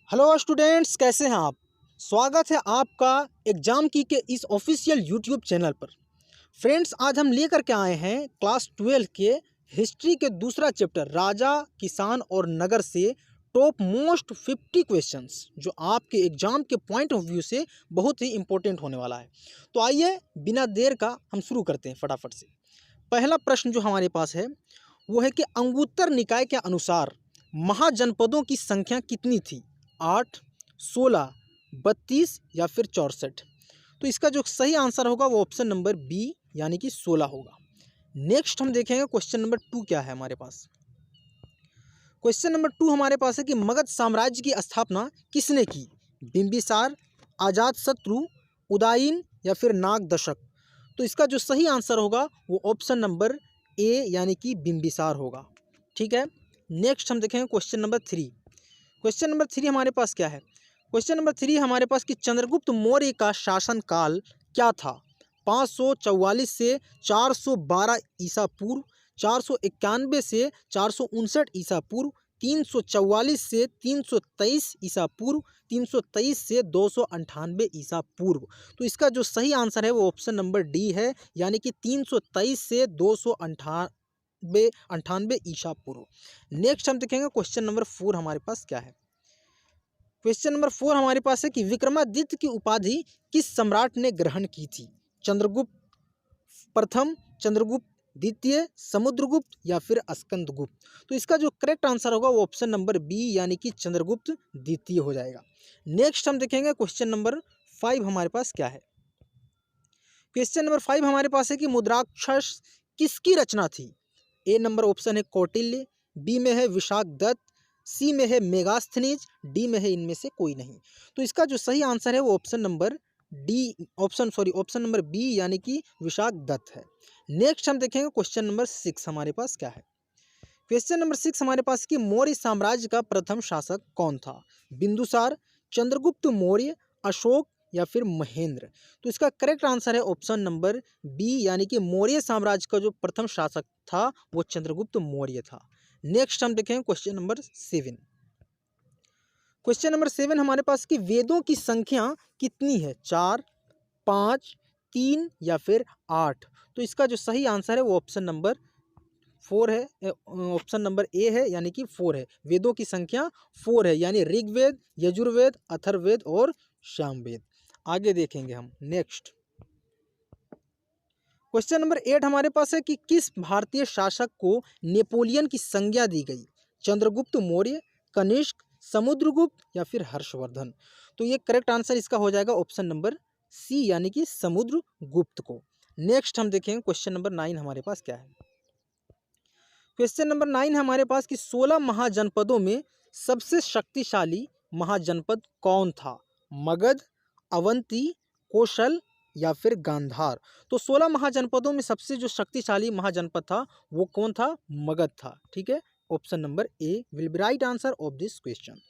Hello students, कैसे हैं आप। स्वागत है आपका एग्जाम की के इस ऑफिशियल यूट्यूब चैनल पर। फ्रेंड्स, आज हम लेकर के आए हैं क्लास 12 के हिस्ट्री के दूसरा चैप्टर राजा, किसान और नगर से टॉप मोस्ट 50 क्वेश्चंस, जो आपके एग्जाम के पॉइंट ऑफ व्यू से बहुत ही इंपॉर्टेंट होने वाला है। तो आइए बिना देर का हम शुरू करते हैं फटाफट से। पहला प्रश्न जो हमारे पास है वो है कि अंगुत्तर निकाय के अनुसार महाजनपदों की संख्या कितनी थी। 8, 16, 32 या फिर 64। तो इसका जो सही आंसर होगा वो ऑप्शन नंबर बी यानी कि 16 होगा। नेक्स्ट हम देखेंगे क्वेश्चन नंबर 2 क्या है हमारे पास। क्वेश्चन नंबर 2 हमारे पास है कि मगध साम्राज्य की स्थापना किसने की। बिंबिसार, अजातशत्रु, उदयन या फिर नागदशक। तो इसका जो सही आंसर होगा वो ऑप्शन नंबर ए यानी कि बिंबिसार होगा। ठीक है। नेक्स्ट हम देखेंगे क्वेश्चन नंबर 3। क्वेश्चन नंबर 3 हमारे पास क्या है। क्वेश्चन नंबर 3 हमारे पास कि चंद्रगुप्त मौर्य का शासन काल क्या था। 544 से 412 ईसा पूर्व, 491 से 459 ईसा पूर्व, 344 से 323 ईसा पूर्व, 323 से 298 ईसा पूर्व। तो इसका जो सही आंसर है वो ऑप्शन नंबर डी है, यानी कि 323 से 298 ईसा पूर्व। नेक्स्ट हम देखेंगे क्वेश्चन नंबर 4 हमारे पास क्या है। क्वेश्चन नंबर 4 हमारे पास है कि विक्रमादित्य की उपाधि किस सम्राट ने ग्रहण की थी। चंद्रगुप्त प्रथम, चंद्रगुप्त द्वितीय, समुद्रगुप्त या फिर स्कंदगुप्त। तो इसका जो करेक्ट आंसर होगा वो ऑप्शन नंबर बी यानी कि चंद्रगुप्त द्वितीय हो जाएगा। नेक्स्ट हम देखेंगे क्वेश्चन नंबर 5 हमारे पास क्या है। क्वेश्चन नंबर 5 हमारे पास है कि मुद्राक्षर किसकी रचना थी। ए नंबर ऑप्शन है कौटिल्य, बी में है विशाख दत्त, सी में है मेगास्थनीज, डी में है इनमें से कोई नहीं। तो इसका जो सही आंसर है वो option number option number B यानी कि विशाख दत्त है। नेक्स्ट हम देखेंगे क्वेश्चन नंबर 6 हमारे पास क्या है। क्वेश्चन नंबर 6 हमारे पास कि मौर्य साम्राज्य का प्रथम शासक कौन था। बिंदुसार, चंद्रगुप्त मौर्य, अशोक या फिर महेंद्र। तो इसका करेक्ट आंसर है ऑप्शन नंबर बी यानी कि मौर्य साम्राज्य का जो प्रथम शासक था वो चंद्रगुप्त मौर्य था। नेक्स्ट हम देखें क्वेश्चन नंबर 7। क्वेश्चन नंबर 7 हमारे पास कि वेदों की संख्या कितनी है। 4, 5, 3 या फिर 8। तो इसका जो सही आंसर है वो ऑप्शन नंबर 4 है, ऑप्शन नंबर ए है यानी कि 4 है। वेदों की संख्या 4 है, यानी ऋग्वेद, यजुर्वेद, अथर्ववेद और सामवेद। आगे देखेंगे हम। नेक्स्ट क्वेश्चन नंबर 8 हमारे पास है कि किस भारतीय शासक को नेपोलियन की संज्ञा दी गई। चंद्रगुप्त मौर्य, कनिष्क, समुद्रगुप्त या फिर हर्षवर्धन। तो ये करेक्ट आंसर इसका हो जाएगा ऑप्शन नंबर सी यानी कि समुद्रगुप्त को। नेक्स्ट हम देखेंगे क्वेश्चन नंबर 9 हमारे पास क्या है। क्वेश्चन नंबर 9 हमारे पास कि 16 महाजनपदों में सबसे शक्तिशाली महाजनपद कौन था। मगध, अवंती, कौशल या फिर गांधार। तो 16 महाजनपदों में सबसे जो शक्तिशाली महाजनपद था वो कौन था। मगध था। ठीक है। Option number A will be right answer of this question.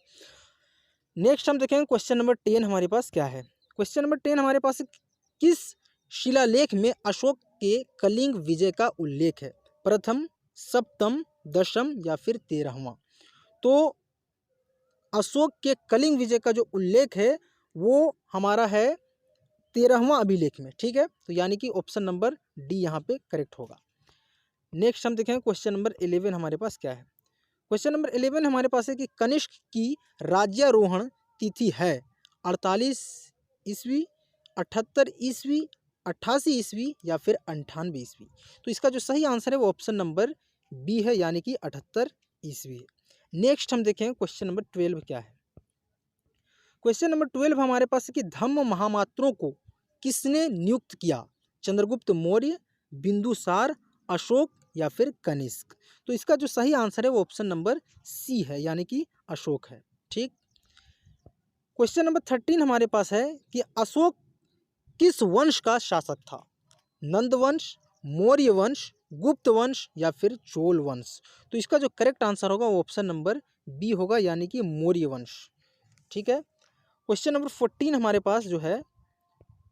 Next हम देखेंगे क्वेश्चन नंबर 10 हमारे पास क्या है। क्वेश्चन नंबर 10 हमारे पास किस शिलालेख में अशोक के कलिंग विजय का उल्लेख है। प्रथम, सप्तम, दशम या फिर 13वां। तो अशोक के कलिंग विजय का जो उल्लेख है वो हमारा है 13वां अभिलेख में। ठीक है। तो यानी कि ऑप्शन नंबर डी यहाँ पे करेक्ट होगा। नेक्स्ट हम देखेंगे क्वेश्चन नंबर 11 हमारे पास क्या है। क्वेश्चन नंबर 11 हमारे पास है कि कनिष्क की राज्यारोहण तिथि है 48 ईस्वी, 78 ईस्वी, 88 ईस्वी या फिर 98 ईस्वी। तो इसका जो सही आंसर है वो ऑप्शन नंबर बी है यानी कि 78 ईस्वी है। नेक्स्ट हम देखें क्वेश्चन नंबर 12 क्या है। क्वेश्चन नंबर 12 हमारे पास है कि धम्म महामात्रों को किसने नियुक्त किया। चंद्रगुप्त मौर्य, बिंदुसार, अशोक या फिर कनिष्क। तो इसका जो सही आंसर है वो ऑप्शन नंबर सी है यानी कि अशोक है। ठीक। क्वेश्चन नंबर 13 हमारे पास है कि अशोक किस वंश का शासक था। नंद वंश, मौर्य वंश, गुप्त वंश या फिर चोल वंश। तो इसका जो करेक्ट आंसर होगा वो ऑप्शन नंबर बी होगा यानी कि मौर्य वंश। ठीक है। क्वेश्चन नंबर 14 हमारे पास जो है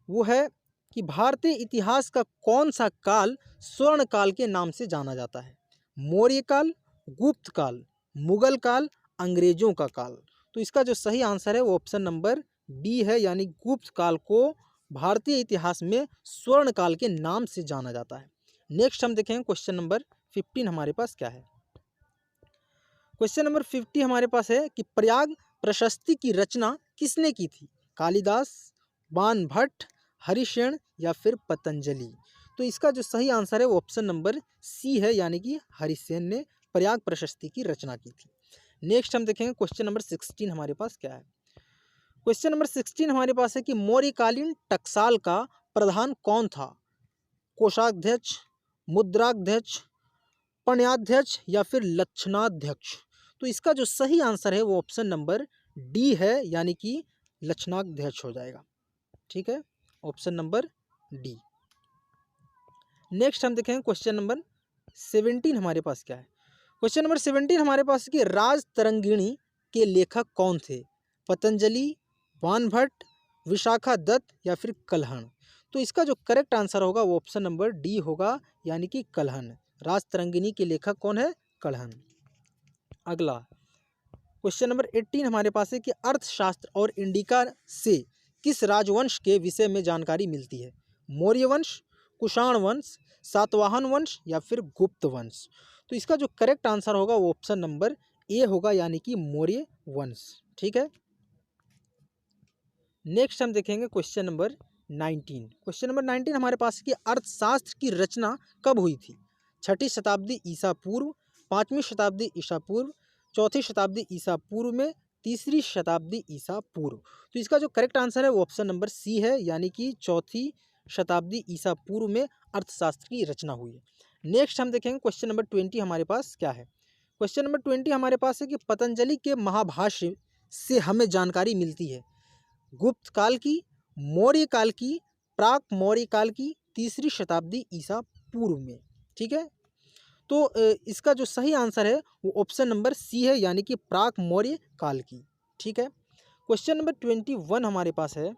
वो है कि भारतीय इतिहास का कौन सा काल स्वर्ण काल के नाम से जाना जाता है। मौर्य काल, गुप्त काल, मुगल काल, अंग्रेजों का काल। तो इसका जो सही आंसर है वो ऑप्शन नंबर बी है, यानी गुप्त काल को भारतीय इतिहास में स्वर्ण काल के नाम से जाना जाता है। नेक्स्ट हम देखेंगे क्वेश्चन नंबर 15 हमारे पास क्या है। क्वेश्चन नंबर 50 हमारे पास है कि प्रयाग प्रशस्ति की रचना किसने की थी? कालिदास, बाणभट्ट, हरिशेन या फिर पतंजलि? तो इसका जो सही आंसर है वो ऑप्शन नंबर सी है, यानी कि हरिसेन ने प्रयाग प्रशस्ति की रचना की थी। नेक्स्ट हम देखेंगे क्वेश्चन नंबर 16 हमारे पास क्या है। क्वेश्चन नंबर 16 हमारे पास है कि मौर्यकालीन टकसाल का प्रधान कौन था? कोषाध्यक्ष, मुद्राध्यक्ष, पण्याध्यक्ष या फिर लक्षणाध्यक्ष? तो इसका जो सही आंसर है वो ऑप्शन नंबर डी है, यानी कि लक्षणाध्यक्ष हो जाएगा। ठीक है, ऑप्शन नंबर डी। नेक्स्ट हम देखेंगे क्वेश्चन नंबर 17 हमारे पास क्या है। क्वेश्चन नंबर 17 हमारे पास कि राजतरंगिणी के लेखक कौन थे? पतंजलि, बाणभट्ट, विशाखा दत्त या फिर कल्हण? तो इसका जो करेक्ट आंसर होगा वो ऑप्शन नंबर डी होगा, यानी कि कल्हण। राजतरंगिणी के लेखक कौन है? कल्हण। अगला क्वेश्चन नंबर 18 हमारे पास है कि अर्थशास्त्र और इंडिका से किस राजवंश के विषय में जानकारी मिलती है? मौर्य वंश, कुषाण वंश, सातवाहन वंश या फिर गुप्त वंश? तो इसका जो करेक्ट आंसर होगा वो ऑप्शन नंबर ए होगा, यानी कि मौर्य वंश। ठीक है, नेक्स्ट हम देखेंगे क्वेश्चन नंबर 19। क्वेश्चन नंबर 19 हमारे पास है कि अर्थशास्त्र की रचना कब हुई थी? 6ठी शताब्दी ईसा पूर्व, 5वीं शताब्दी ईसा पूर्व, 4थी शताब्दी ईसा पूर्व में, 3री शताब्दी ईसा पूर्व? तो इसका जो करेक्ट आंसर है वो ऑप्शन नंबर सी है, यानी कि 4थी शताब्दी ईसा पूर्व में अर्थशास्त्र की रचना हुई है। नेक्स्ट हम देखेंगे क्वेश्चन नंबर 20 हमारे पास क्या है। क्वेश्चन नंबर 20 हमारे पास है कि पतंजलि के महाभाष्य से हमें जानकारी मिलती है गुप्त काल की, मौर्य काल की, प्राक मौर्य काल की, 3री शताब्दी ईसा पूर्व में। ठीक है, तो इसका जो सही आंसर है वो ऑप्शन नंबर सी है, यानी कि प्राक मौर्य काल की। ठीक है, क्वेश्चन नंबर 21 हमारे पास है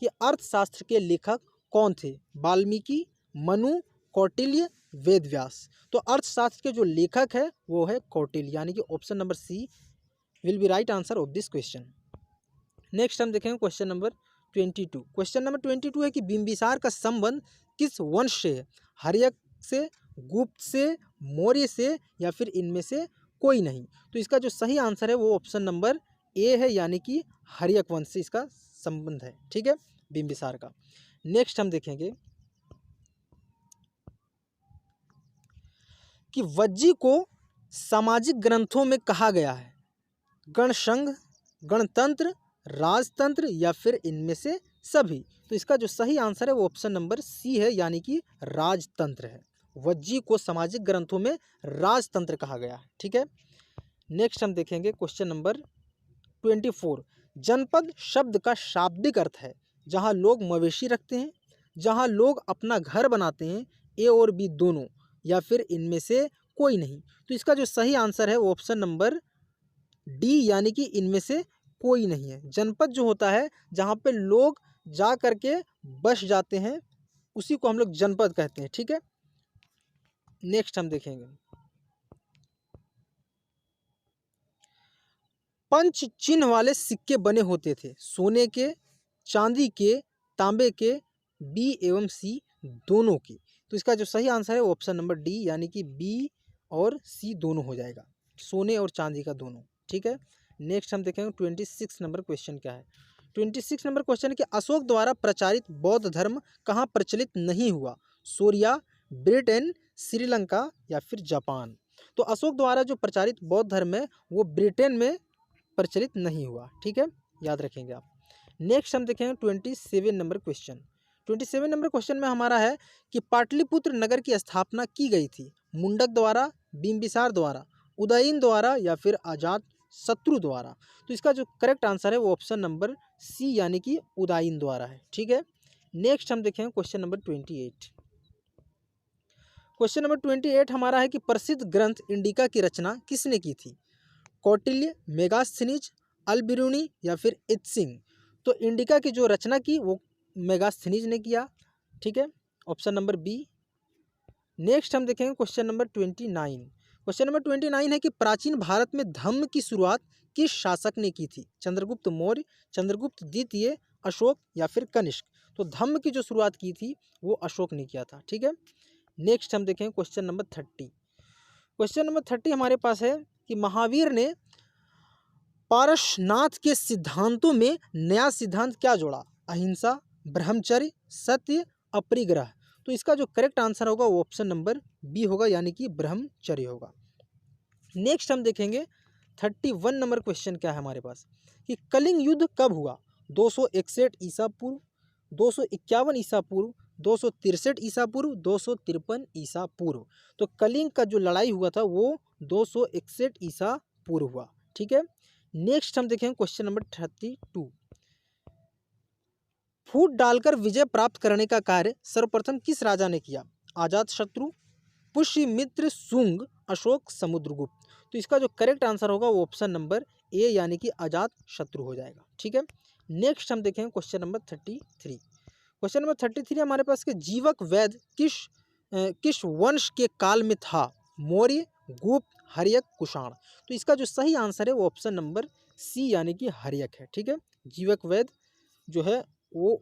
कि अर्थशास्त्र के लेखक कौन थे? वाल्मीकि, मनु, कौटिल्य, वेदव्यास? तो अर्थशास्त्र के जो लेखक है वो है कौटिल्य, यानी कि option number C will be right answer of this question. Next हम देखेंगे क्वेश्चन नंबर 22। क्वेश्चन नंबर 22 है कि बिंबिसार का संबंध किस वंश से है? हर्यक से, गुप्त से, मौर्य से या फिर इनमें से कोई नहीं? तो इसका जो सही आंसर है वो ऑप्शन नंबर ए है, यानी कि हर्यक वंश से इसका संबंध है। ठीक है, बिंबिसार का। नेक्स्ट हम देखेंगे कि वज्जी को सामाजिक ग्रंथों में कहा गया है गणसंघ, गणतंत्र, राजतंत्र या फिर इनमें से सभी? तो इसका जो सही आंसर है वो ऑप्शन नंबर सी है, यानी कि राजतंत्र है। वज्जी को सामाजिक ग्रंथों में राजतंत्र कहा गया है। ठीक है, नेक्स्ट हम देखेंगे क्वेश्चन नंबर 24। जनपद शब्द का शाब्दिक अर्थ है जहां लोग मवेशी रखते हैं, जहां लोग अपना घर बनाते हैं, ए और बी दोनों या फिर इनमें से कोई नहीं? तो इसका जो सही आंसर है वो ऑप्शन नंबर डी, यानी कि इनमें से कोई नहीं है। जनपद जो होता है जहाँ पे लोग जा करके बस जाते हैं उसी को हम लोग जनपद कहते हैं। ठीक है, नेक्स्ट हम देखेंगे पंच चिन्ह वाले सिक्के बने होते थे सोने के, चांदी के, तांबे के, बी एवं सी दोनों के? तो इसका जो सही आंसर है वो ऑप्शन नंबर डी, यानी कि बी और सी दोनों हो जाएगा, सोने और चांदी का दोनों। ठीक है, नेक्स्ट हम देखेंगे 26 नंबर क्वेश्चन क्या है। 26 नंबर क्वेश्चन है कि अशोक द्वारा प्रचारित बौद्ध धर्म कहाँ प्रचलित नहीं हुआ? सूर्या, ब्रिटेन, श्रीलंका या फिर जापान? तो अशोक द्वारा जो प्रचारित बौद्ध धर्म है वो ब्रिटेन में प्रचलित नहीं हुआ। ठीक है, याद रखेंगे आप। नेक्स्ट हम देखेंगे 27 नंबर क्वेश्चन। 27 नंबर क्वेश्चन में हमारा है कि पाटलिपुत्र नगर की स्थापना की गई थी मुंडक द्वारा, बिंबिसार द्वारा, उदयन द्वारा या फिर अजात शत्रु द्वारा? तो इसका जो करेक्ट आंसर है वो ऑप्शन नंबर सी, यानी कि उदयन द्वारा है। ठीक है, नेक्स्ट हम देखेंगे क्वेश्चन नंबर 28। क्वेश्चन नंबर 28 हमारा है कि प्रसिद्ध ग्रंथ इंडिका की रचना किसने की थी? कौटिल्य, मेगास्थनीज, अलबिरूनी या फिर इत्सिंग? तो इंडिका की जो रचना की वो मेगास्थनीज ने किया। ठीक है, ऑप्शन नंबर बी। नेक्स्ट हम देखेंगे क्वेश्चन नंबर 29। क्वेश्चन नंबर 29 है कि प्राचीन भारत में धम्म की शुरुआत किस शासक ने की थी? चंद्रगुप्त मौर्य, चंद्रगुप्त द्वितीय, अशोक या फिर कनिष्क? तो धम्म की जो शुरुआत की थी वो अशोक ने किया था। ठीक है, नेक्स्ट हम देखें क्वेश्चन नंबर 30। क्वेश्चन नंबर 30 हमारे पास है कि महावीर ने पारसनाथ के सिद्धांतों में नया सिद्धांत क्या जोड़ा? अहिंसा, ब्रह्मचर्य, सत्य, अपरिग्रह। तो इसका जो करेक्ट आंसर होगा वो ऑप्शन नंबर बी होगा, यानी कि ब्रह्मचर्य होगा। नेक्स्ट हम देखेंगे 31 नंबर क्वेश्चन क्या है हमारे पास कि कलिंग युद्ध कब हुआ? 261 ईसा पूर्व, 251 ईसा पूर्व, 263 ईसा पूर्व, 253 ईसा पूर्व। तो कलिंग का जो लड़ाई हुआ था वो 261 ईसा पूर्व हुआ। ठीक है, नेक्स्ट हम देखेंगे क्वेश्चन नंबर 32। फूट डालकर विजय प्राप्त करने का कार्य सर्वप्रथम किस राजा ने किया? अजातशत्रु, पुष्यमित्र, शुंग, अशोक, समुद्रगुप्त। तो इसका जो करेक्ट आंसर होगा वो ऑप्शन नंबर ए, यानी कि अजातशत्रु हो जाएगा। ठीक है, नेक्स्ट हम देखेंगे क्वेश्चन नंबर 33। क्वेश्चन नंबर 33 हमारे पास के जीवक वैद्य किस वंश के काल में था? मौर्य, गुप्त, हर्यक, कुषाण। तो इसका जो सही आंसर है वो ऑप्शन नंबर सी, यानी कि हर्यक है। ठीक है, जीवक वैद्य जो है वो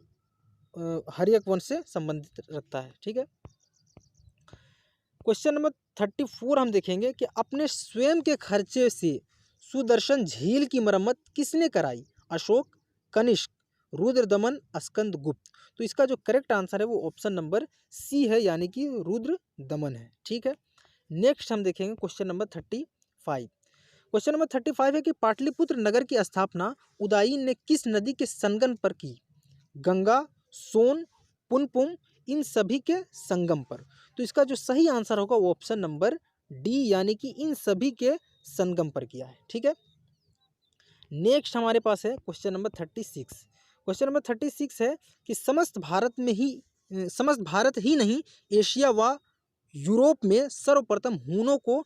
हर्यक वंश से संबंधित रखता है। ठीक है, क्वेश्चन नंबर 34 हम देखेंगे कि अपने स्वयं के खर्चे से सुदर्शन झील की मरम्मत किसने कराई? अशोक, कनिष्क, रुद्रदमन, स्कंदगुप्त। तो इसका जो करेक्ट आंसर है वो ऑप्शन नंबर सी है, यानी कि रुद्रदमन है। ठीक है, नेक्स्ट हम देखेंगे क्वेश्चन नंबर 35। क्वेश्चन नंबर 35 है कि पाटलिपुत्र नगर की स्थापना उदयन ने किस नदी के संगम पर की? गंगा, सोन, पुनपुन, इन सभी के संगम पर। तो इसका जो सही आंसर होगा वो ऑप्शन नंबर डी, यानी कि इन सभी के संगम पर किया है। ठीक है, नेक्स्ट हमारे पास है क्वेश्चन नंबर 36। क्वेश्चन नंबर 36 है कि समस्त भारत ही नहीं, एशिया व यूरोप में सर्वप्रथम हूनों को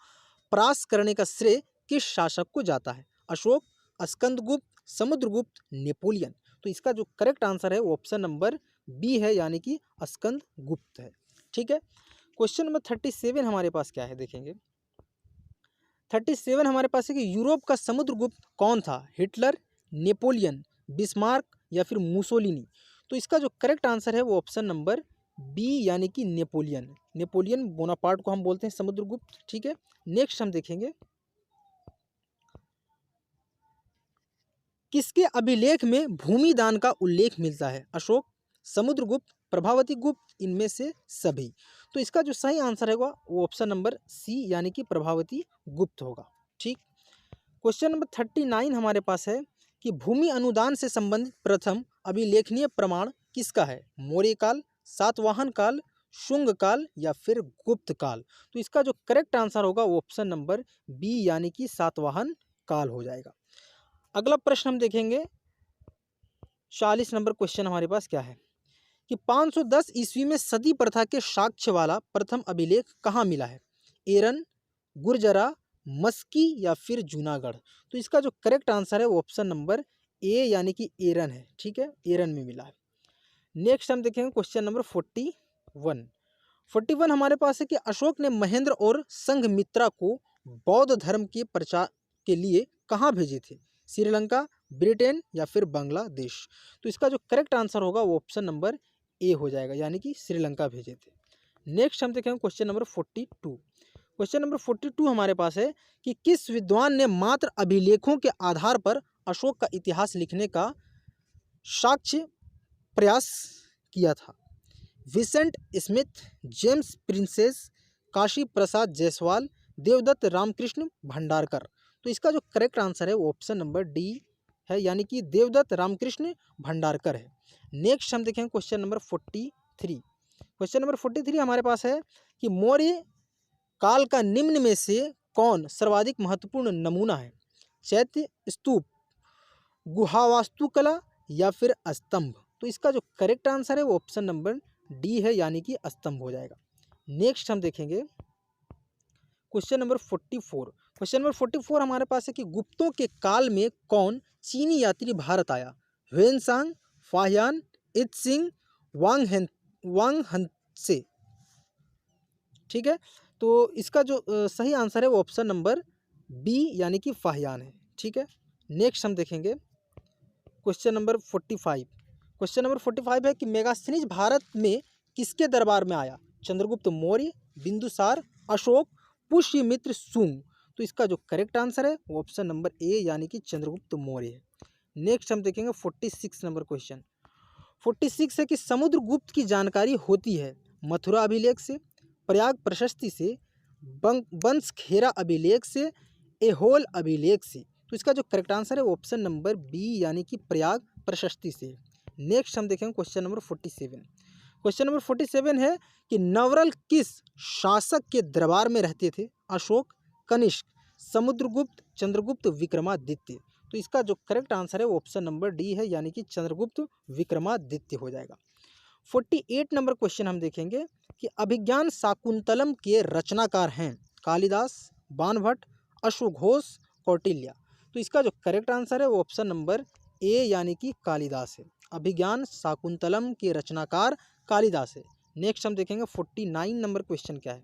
परास्त करने का श्रेय किस शासक को जाता है? अशोक, स्कंदगुप्त, समुद्रगुप्त, नेपोलियन। तो इसका जो करेक्ट आंसर है वो ऑप्शन नंबर बी है, यानी कि स्कंदगुप्त है। ठीक है, क्वेश्चन नंबर 37 हमारे पास क्या है देखेंगे। 37 हमारे पास है कि यूरोप का समुद्रगुप्त कौन था? हिटलर, नेपोलियन, बिस्मार्क या फिर मुसोलिनी। तो इसका जो करेक्ट आंसर है वो ऑप्शन नंबर बी, यानी कि नेपोलियन। नेपोलियन बोनापार्ट को हम बोलते हैं समुद्रगुप्त। ठीक है, नेक्स्ट हम देखेंगे किसके अभिलेख में भूमि दान का उल्लेख मिलता है? अशोक, समुद्रगुप्त, प्रभावती गुप्त, इनमें से सभी। तो इसका जो सही आंसर होगा वो ऑप्शन नंबर सी, यानी कि प्रभावती गुप्त होगा। ठीक, क्वेश्चन नंबर 39 हमारे पास है कि भूमि अनुदान से संबंधित प्रथम अभिलेखनीय प्रमाण किसका है? मौर्य काल, सातवाहन काल, शुंग काल या फिर गुप्त काल। तो इसका जो करेक्ट आंसर होगा वो ऑप्शन नंबर बी, यानी कि सातवाहन काल हो जाएगा। अगला प्रश्न हम देखेंगे 40 नंबर क्वेश्चन हमारे पास क्या है कि 510 ईस्वी में सती प्रथा के साक्ष्य वाला प्रथम अभिलेख कहाँ मिला है? एरन, गुर्जरा, मस्की या फिर जूनागढ़। तो इसका जो करेक्ट आंसर है वो ऑप्शन नंबर ए, यानी कि एरन है। ठीक है, एरन में मिला है। नेक्स्ट हम देखेंगे क्वेश्चन नंबर 41 हमारे पास है कि अशोक ने महेंद्र और संघमित्रा को बौद्ध धर्म के प्रचार के लिए कहाँ भेजे थे? श्रीलंका, ब्रिटेन या फिर बांग्लादेश। तो इसका जो करेक्ट आंसर होगा वो ऑप्शन नंबर ए हो जाएगा, यानी कि श्रीलंका भेजे थे। नेक्स्ट हम देखेंगे क्वेश्चन नंबर 42। क्वेश्चन नंबर 42 हमारे पास है कि किस विद्वान ने मात्र अभिलेखों के आधार पर अशोक का इतिहास लिखने का साक्ष्य प्रयास किया था? Vincent Smith, James Prinsep, Kashi Prasad Jayaswal, Devadatta Ramakrishna Bhandarkar. तो इसका जो करेक्ट आंसर है वो ऑप्शन नंबर डी है, यानी कि देवदत्त रामकृष्ण भंडारकर है। नेक्स्ट हम देखेंगे क्वेश्चन नंबर 43। क्वेश्चन नंबर 43 हमारे पास है कि मौर्य काल का निम्न में से कौन सर्वाधिक महत्वपूर्ण नमूना है? चैत्य, स्तूप, गुहा वास्तुकला या फिर स्तंभ। तो इसका जो करेक्ट आंसर है वो ऑप्शन नंबर डी है, यानी कि स्तंभ हो जाएगा। नेक्स्ट हम देखेंगे क्वेश्चन नंबर 44। क्वेश्चन नंबर 44 हमारे पास है कि गुप्तों के काल में कौन चीनी यात्री भारत आया? ह्वेनसांग, फाहियान, इत्सिंग, वांग हंसे। ठीक है, तो इसका जो सही आंसर है वो ऑप्शन नंबर बी यानी कि फाहियान है। ठीक है, नेक्स्ट हम देखेंगे क्वेश्चन नंबर 45। क्वेश्चन नंबर 45 है कि मेगास्थनीज भारत में किसके दरबार में आया? चंद्रगुप्त मौर्य, बिंदुसार, अशोक, पुष्यमित्र, शुंग। तो इसका जो करेक्ट आंसर है वो ऑप्शन नंबर ए यानी कि चंद्रगुप्त मौर्य है। नेक्स्ट हम देखेंगे 46 नंबर क्वेश्चन। 46 है कि समुद्रगुप्त की जानकारी होती है मथुरा अभिलेख से, प्रयाग प्रशस्ति से, वंशखेरा अभिलेख से, एहोल अभिलेख से। तो इसका जो करेक्ट आंसर है वो ऑप्शन नंबर बी यानी कि प्रयाग प्रशस्ति से। नेक्स्ट हम देखेंगे क्वेश्चन नंबर 47। क्वेश्चन नंबर 47 है कि नवरल किस शासक के दरबार में रहते थे? अशोक, कनिष्क, समुद्रगुप्त, चंद्रगुप्त, विक्रमादित्य। तो इसका जो करेक्ट आंसर है वो ऑप्शन नंबर डी है यानी कि चंद्रगुप्त विक्रमादित्य हो जाएगा। 48 नंबर क्वेश्चन हम देखेंगे कि अभिज्ञान शाकुंतलम के रचनाकार हैं कालिदास, बाणभट्ट, अश्वघोष, कौटिल्य। तो इसका जो करेक्ट आंसर है वो ऑप्शन नंबर ए यानी कि कालिदास है। अभिज्ञान शाकुंतलम के रचनाकार कालिदास है। नेक्स्ट हम देखेंगे 49 नंबर क्वेश्चन क्या है।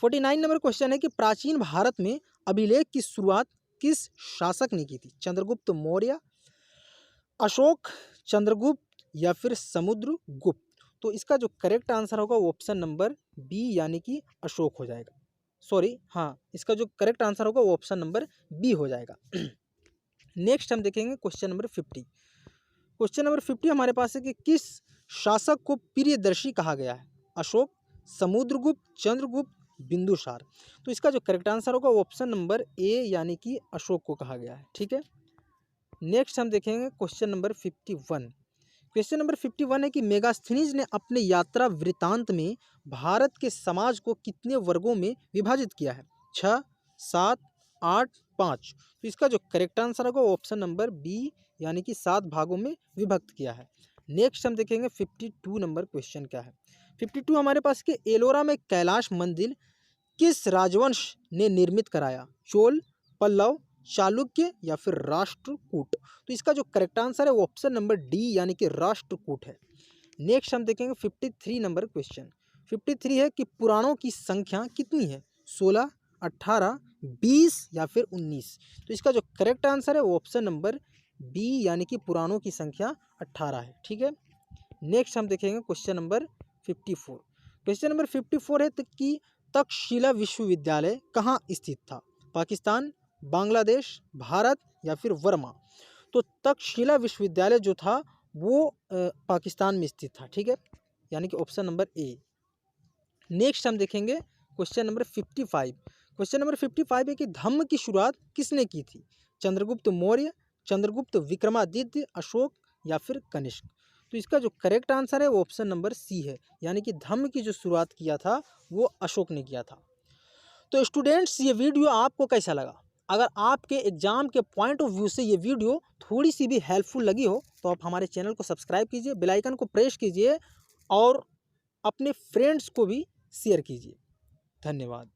49 नंबर क्वेश्चन है कि प्राचीन भारत में अभिलेख की शुरुआत किस शासक ने की थी? चंद्रगुप्त मौर्य, अशोक, चंद्रगुप्त या फिर समुद्रगुप्त। तो इसका जो करेक्ट आंसर होगा वो ऑप्शन नंबर बी यानी कि अशोक हो जाएगा। सॉरी, हाँ, इसका जो करेक्ट आंसर होगा वो ऑप्शन नंबर बी हो जाएगा। नेक्स्ट हम देखेंगे क्वेश्चन नंबर 50। क्वेश्चन नंबर 50 हमारे पास है कि किस शासक को प्रियदर्शी कहा गया है? अशोक, समुद्रगुप्त, चंद्रगुप्त, बिंदुसार। तो इसका जो करेक्ट आंसर होगा वो ऑप्शन नंबर ए यानी कि अशोक को कहा गया है। ठीक है, नेक्स्ट हम देखेंगे क्वेश्चन नंबर 51। क्वेश्चन नंबर 51 है कि मेगास्थनीज ने अपने यात्रा वृतांत में भारत के समाज को कितने वर्गों में विभाजित किया है? 6, 7, 8, 5। तो इसका जो करेक्ट आंसर होगा ऑप्शन नंबर बी यानी कि 7 भागों में विभक्त किया है। नेक्स्ट हम देखेंगे 52 नंबर क्वेश्चन क्या है। 52 हमारे पास के एलोरा में कैलाश मंदिर किस राजवंश ने निर्मित कराया? चोल, पल्लव, चालुक्य या फिर राष्ट्रकूट। तो इसका जो करेक्ट आंसर है वो ऑप्शन नंबर डी यानी कि राष्ट्रकूट है। नेक्स्ट हम देखेंगे 53 नंबर क्वेश्चन। 53 है कि पुराणों की संख्या कितनी है? 16, 18, 20 या फिर 19। तो इसका जो करेक्ट आंसर है वो ऑप्शन नंबर बी यानी कि पुराणों की संख्या 18 है। ठीक है, नेक्स्ट हम देखेंगे क्वेश्चन नंबर 54। क्वेश्चन नंबर 54 है कि तक्षशिला विश्वविद्यालय कहाँ स्थित था? पाकिस्तान, बांग्लादेश, भारत या फिर वर्मा। तो तक्षशिला विश्वविद्यालय जो था वो पाकिस्तान में स्थित था। ठीक है, यानी कि ऑप्शन नंबर ए। नेक्स्ट हम देखेंगे क्वेश्चन नंबर 55। क्वेश्चन नंबर 55 है कि धम्म की शुरुआत किसने की थी? चंद्रगुप्त मौर्य, चंद्रगुप्त विक्रमादित्य, अशोक या फिर कनिष्क। तो इसका जो करेक्ट आंसर है वो ऑप्शन नंबर सी है, यानी कि धम्म की जो शुरुआत किया था वो अशोक ने किया था। तो स्टूडेंट्स, ये वीडियो आपको कैसा लगा? अगर आपके एग्जाम के पॉइंट ऑफ व्यू से ये वीडियो थोड़ी सी भी हेल्पफुल लगी हो तो आप हमारे चैनल को सब्सक्राइब कीजिए, बेल आइकन को प्रेस कीजिए और अपने फ्रेंड्स को भी शेयर कीजिए। धन्यवाद।